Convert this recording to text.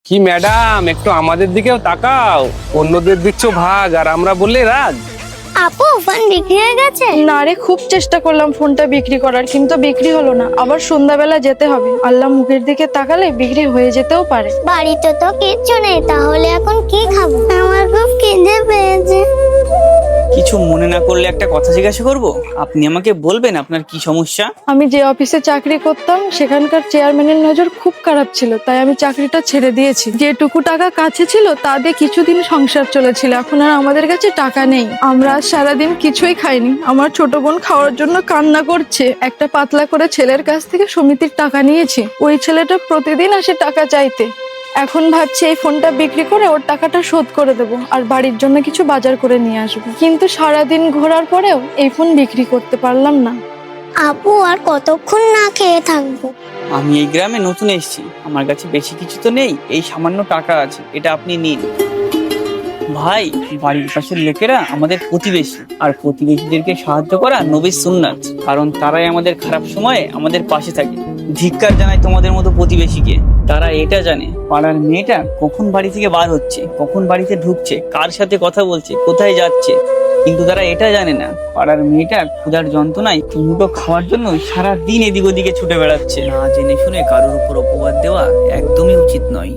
কি ম্যাডাম, একটু আমাদের দিকেও তাকাও। অন্যদের দিচ্ছ ভাগ আর আমরা বললে রাগ। আপু ফোন বিক্রি হয়ে গেছে? না রে, খুব চেষ্টা করলাম ফোনটা বিক্রি করার, কিন্তু বিক্রি হলো না। আবার সন্ধ্যাবেলা যেতে হবে, আল্লাহ মুখের দিকে তাকালে বিক্রি হয়ে যেতেও পারে। বাড়িতে তো কিচ্ছু নেই, তাহলে এখন কি খাবো? আমার খুব খিদে পেয়েছে। কিছু মনে না করলে একটা কথা জিজ্ঞাসা করব? আপনি আমাকে বলবেন আপনার কি সমস্যা? আমি যে অফিসে চাকরি করতাম সেখানকার চেয়ারম্যানের নজর খুব খারাপ ছিল, তাই আমি চাকরিটা ছেড়ে দিয়েছি। যেটুকু টাকা কাছে ছিল তা দিয়ে কিছুদিন সংসার চলেছিল, এখন আর আমাদের কাছে টাকা নেই। আমরা আজ সারাদিন কিছুই খাইনি। আমার ছোট বোন খাওয়ার জন্য কান্না করছে। একটা পাতলা করে ছেলের কাছ থেকে সমিতির টাকা নিয়েছি। ওই ছেলেটা প্রতিদিন আসে টাকা চাইতে। এখন ভাবছি এই ফোনটা বিক্রি করে ওর টাকাটা শোধ করে দেবো আর বাড়ির জন্য কিছু বাজার করে নিয়ে আসবো, কিন্তু সারাদিন ঘোরার পরেও এই ফোন বিক্রি করতে পারলাম না। আপু আর কতক্ষণ না খেয়ে থাকবো? আমি এই গ্রামে নতুন এসেছি, আমার কাছে বেশি কিছু তো নেই, এই সামান্য টাকা আছে, এটা আপনি নিন। ভাই, বাড়ির পাশের লোকেরা আমাদের প্রতিবেশী, আর প্রতিবেশীদেরকে সাহায্য করা নবীর সুন্নাত, কারণ তারাই আমাদের খারাপ সময়ে আমাদের পাশে থাকে। ধিক্কার জানাই তোমাদের মতো প্রতিবেশীকে। তারা এটা জানে পাড়ার মেয়েটা কখন বাড়ি থেকে বার হচ্ছে, কখন বাড়িতে ঢুকছে, কার সাথে কথা বলছে, কোথায় যাচ্ছে, কিন্তু তারা এটা জানে না পাড়ার মেয়েটা ক্ষুধার যন্ত্রণায় মুঠো খাওয়ার জন্য সারা দিন এদিক ওদিকে ছুটে বেড়াচ্ছে। না জেনে শুনে কারোর উপর অপবাদ দেওয়া একদমই উচিত নয়।